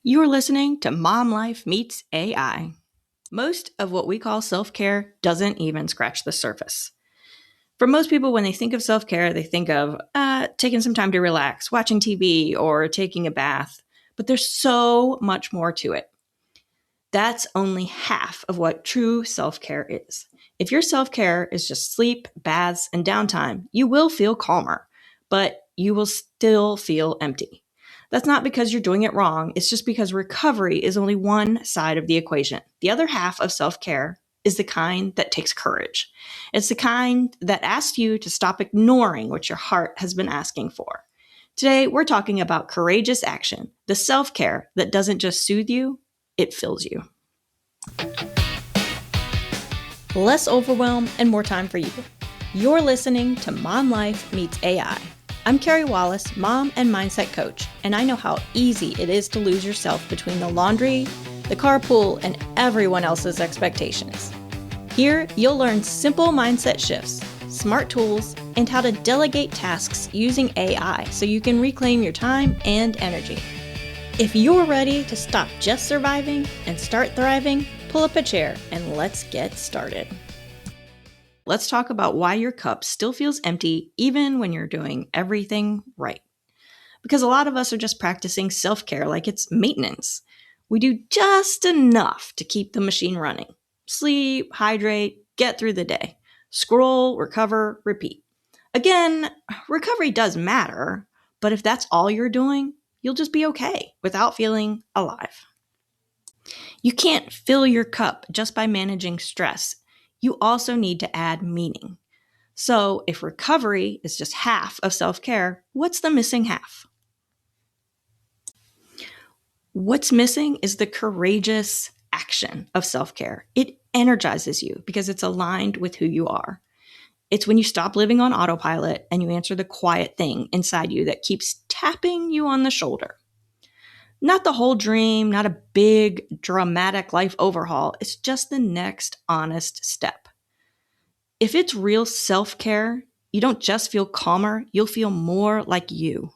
You're listening to Mom Life Meets AI. Most of what we call self-care doesn't even scratch the surface. For most people, when they think of self-care, they think of taking some time to relax, watching TV, or taking a bath. But there's so much more to it. That's only half of what true self-care is. If your self-care is just sleep, baths, and downtime, you will feel calmer, but you will still feel empty. That's not because you're doing it wrong. It's just because recovery is only one side of the equation. The other half of self-care is the kind that takes courage. It's the kind that asks you to stop ignoring what your heart has been asking for. Today, we're talking about courageous action, the self-care that doesn't just soothe you, it fills you. Less overwhelm and more time for you. You're listening to Mom Life Meets AI. I'm Kari Wallace, mom and mindset coach, and I know how easy it is to lose yourself between the laundry, the carpool, and everyone else's expectations. Here, you'll learn simple mindset shifts, smart tools, and how to delegate tasks using AI so you can reclaim your time and energy. If you're ready to stop just surviving and start thriving, pull up a chair and let's get started. Let's talk about why your cup still feels empty even when you're doing everything right. Because a lot of us are just practicing self-care like it's maintenance. We do just enough to keep the machine running. Sleep, hydrate, get through the day. Scroll, recover, repeat. Again, recovery does matter, but if that's all you're doing, you'll just be okay without feeling alive. You can't fill your cup just by managing stress. You also need to add meaning. So if recovery is just half of self-care, what's the missing half? What's missing is the courageous action of self-care. It energizes you because it's aligned with who you are. It's when you stop living on autopilot and you answer the quiet thing inside you that keeps tapping you on the shoulder. Not the whole dream, not a big, dramatic life overhaul. It's just the next honest step. If it's real self-care, you don't just feel calmer, you'll feel more like you.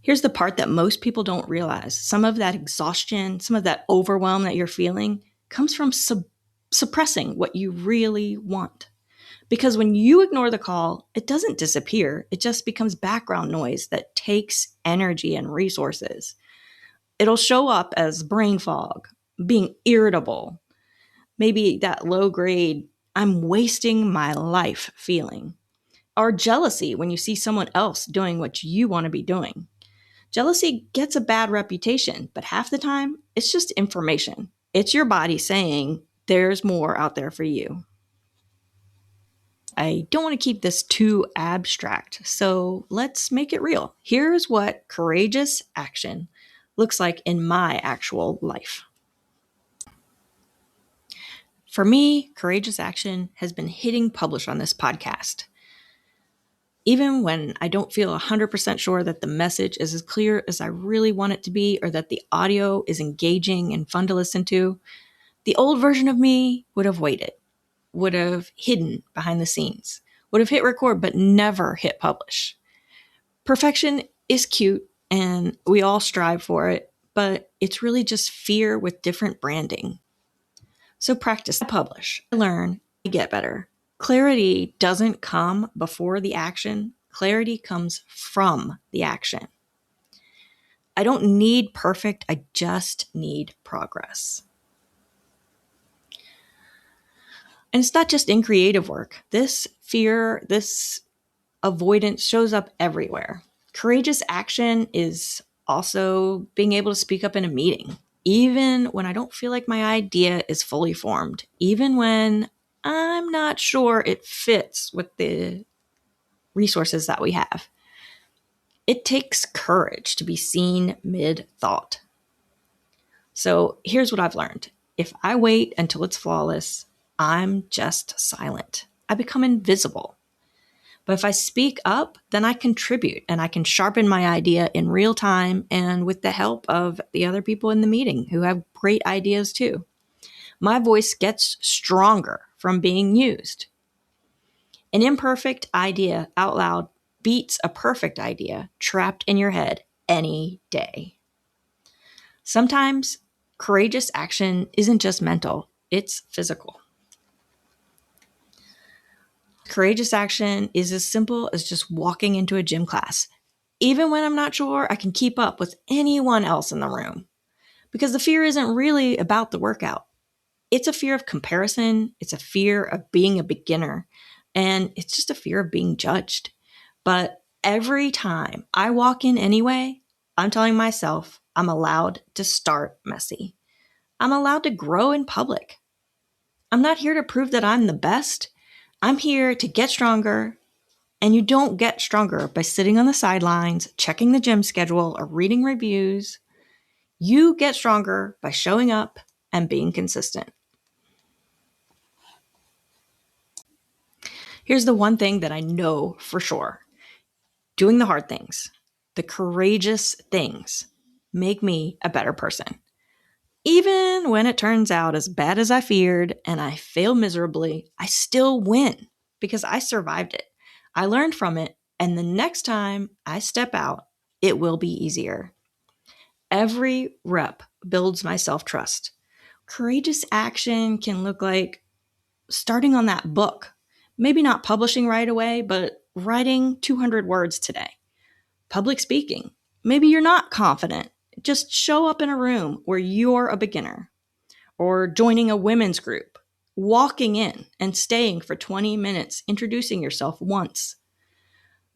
Here's the part that most people don't realize. Some of that exhaustion, some of that overwhelm that you're feeling comes from suppressing what you really want. Because when you ignore the call, it doesn't disappear. It just becomes background noise that takes energy and resources. It'll show up as brain fog, being irritable, maybe that low grade, I'm wasting my life feeling, or jealousy when you see someone else doing what you want to be doing. Jealousy gets a bad reputation, but half the time, it's just information. It's your body saying, there's more out there for you. I don't want to keep this too abstract, so let's make it real. Here's what courageous action looks like in my actual life. For me, courageous action has been hitting publish on this podcast. Even when I don't feel 100% sure that the message is as clear as I really want it to be, or that the audio is engaging and fun to listen to, the old version of me would have waited, would have hidden behind the scenes, would have hit record but never hit publish. Perfection is cute and we all strive for it, but it's really just fear with different branding. So practice, publish, learn, get better. Clarity doesn't come before the action. Clarity comes from the action. I don't need perfect, I just need progress. And it's not just in creative work. This fear, this avoidance shows up everywhere. Courageous action is also being able to speak up in a meeting, even when I don't feel like my idea is fully formed, even when I'm not sure it fits with the resources that we have. It takes courage to be seen mid-thought. So here's what I've learned. If I wait until it's flawless, I'm just silent. I become invisible. But if I speak up, then I contribute and I can sharpen my idea in real time and with the help of the other people in the meeting who have great ideas too. My voice gets stronger from being used. An imperfect idea out loud beats a perfect idea trapped in your head any day. Sometimes courageous action isn't just mental, it's physical. Courageous action is as simple as just walking into a gym class, even when I'm not sure I can keep up with anyone else in the room. Because the fear isn't really about the workout. It's a fear of comparison. It's a fear of being a beginner. And it's just a fear of being judged. But every time I walk in anyway, I'm telling myself I'm allowed to start messy. I'm allowed to grow in public. I'm not here to prove that I'm the best. I'm here to get stronger. And you don't get stronger by sitting on the sidelines, checking the gym schedule, or reading reviews. You get stronger by showing up and being consistent. Here's the one thing that I know for sure. Doing the hard things, the courageous things, make me a better person. Even when it turns out as bad as I feared and I fail miserably, I still win because I survived it. I learned from it, and the next time I step out, it will be easier. Every rep builds my self-trust. Courageous action can look like starting on that book. Maybe not publishing right away, but writing 200 words today. Public speaking. Maybe you're not confident. Just show up in a room where you're a beginner. Or joining a women's group. Walking in and staying for 20 minutes, introducing yourself once.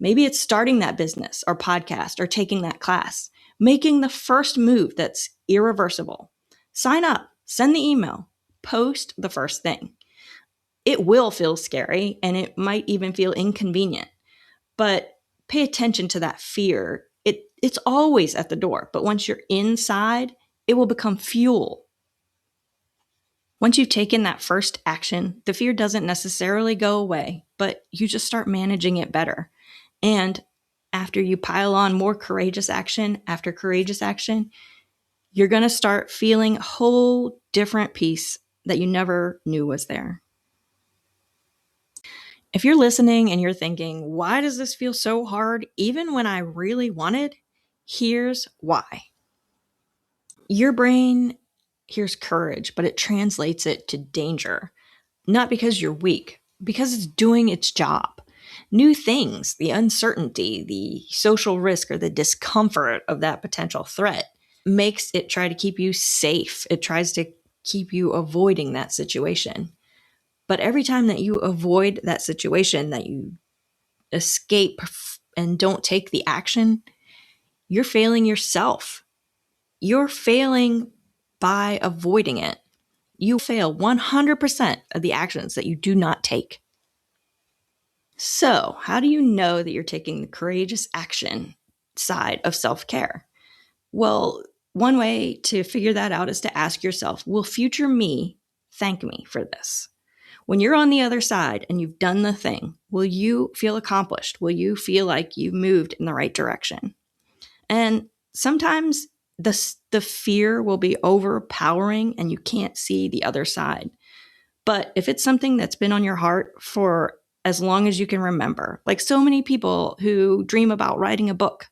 Maybe it's starting that business or podcast or taking that class. Making the first move that's irreversible. Sign up, send the email, post the first thing. It will feel scary and it might even feel inconvenient, but pay attention to that fear. It's always at the door, but once you're inside, it will become fuel. Once you've taken that first action, the fear doesn't necessarily go away, but you just start managing it better. And after you pile on more courageous action after courageous action, you're going to start feeling a whole different peace that you never knew was there. If you're listening and you're thinking, why does this feel so hard even when I really wanted? Here's why. Your brain hears courage, but it translates it to danger. Not because you're weak, because it's doing its job. New things, the uncertainty, the social risk, or the discomfort of that potential threat makes it try to keep you safe. It tries to keep you avoiding that situation. But every time that you avoid that situation, that you escape and don't take the action, you're failing yourself. You're failing by avoiding it. You fail 100% of the actions that you do not take. So, how do you know that you're taking the courageous action side of self-care? Well, one way to figure that out is to ask yourself, will future me thank me for this? When you're on the other side and you've done the thing, will you feel accomplished? Will you feel like you've moved in the right direction? And sometimes the fear will be overpowering and you can't see the other side. But if it's something that's been on your heart for as long as you can remember, like so many people who dream about writing a book,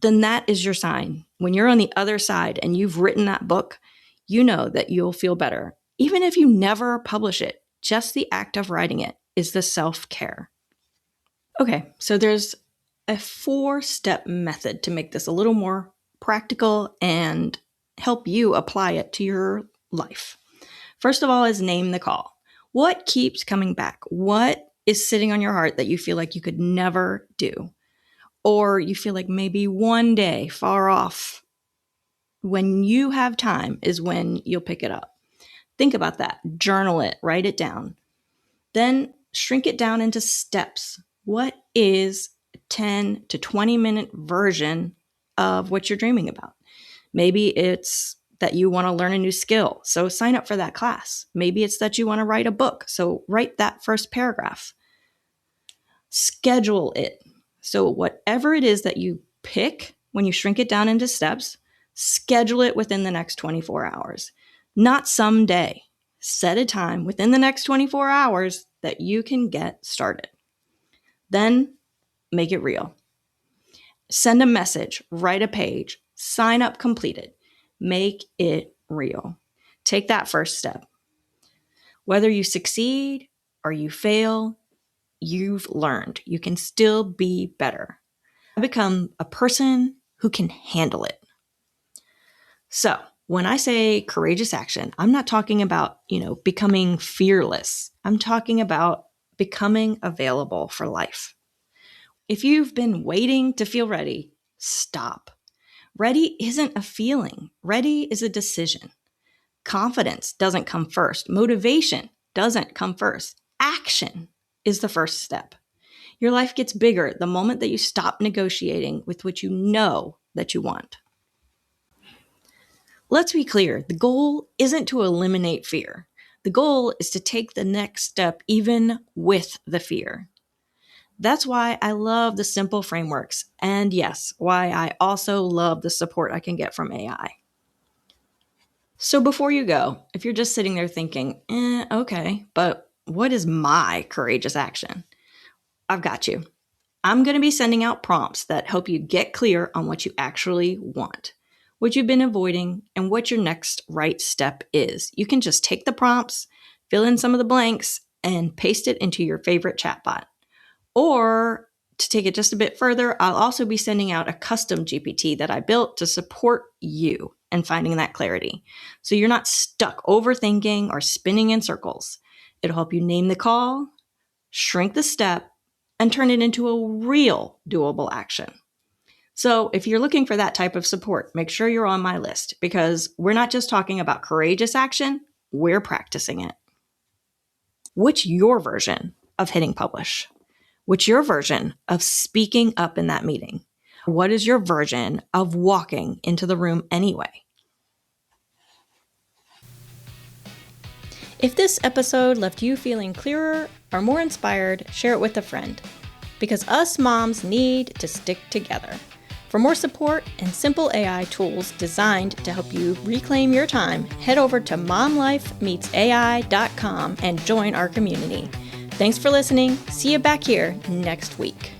then that is your sign. When you're on the other side and you've written that book, you know that you'll feel better. Even if you never publish it, just the act of writing it is the self-care. Okay, so there's a 4-step method to make this a little more practical and help you apply it to your life. First of all is name the call. What keeps coming back? What is sitting on your heart that you feel like you could never do? Or you feel like maybe one day far off when you have time is when you'll pick it up. Think about that. Journal it. Write it down. Then shrink it down into steps. What is a 10 to 20 minute version of what you're dreaming about? Maybe it's that you want to learn a new skill, so sign up for that class. Maybe it's that you want to write a book, so write that first paragraph. Schedule it. So whatever it is that you pick when you shrink it down into steps, schedule it within the next 24 hours. Not someday. Set a time within the next 24 hours that you can get started. Then make it real. Send a message, write a page, sign up completed. Make it real. Take that first step. Whether you succeed or you fail, you've learned. You can still be better. Become a person who can handle it. So, when I say courageous action, I'm not talking about, becoming fearless. I'm talking about becoming available for life. If you've been waiting to feel ready, stop. Ready isn't a feeling. Ready is a decision. Confidence doesn't come first. Motivation doesn't come first. Action is the first step. Your life gets bigger the moment that you stop negotiating with what you know that you want. Let's be clear, the goal isn't to eliminate fear. The goal is to take the next step even with the fear. That's why I love the simple frameworks, and yes, why I also love the support I can get from AI. So before you go, if you're just sitting there thinking, okay, but what is my courageous action? I've got you. I'm going to be sending out prompts that help you get clear on what you actually want, what you've been avoiding, and what your next right step is. You can just take the prompts, fill in some of the blanks, and paste it into your favorite chatbot. Or to take it just a bit further, I'll also be sending out a custom GPT that I built to support you in finding that clarity. So you're not stuck overthinking or spinning in circles. It'll help you name the call, shrink the step, and turn it into a real doable action. So if you're looking for that type of support, make sure you're on my list because we're not just talking about courageous action, we're practicing it. What's your version of hitting publish? What's your version of speaking up in that meeting? What is your version of walking into the room anyway? If this episode left you feeling clearer or more inspired, share it with a friend. Because us moms need to stick together. For more support and simple AI tools designed to help you reclaim your time, head over to momlifemeetsai.com and join our community. Thanks for listening. See you back here next week.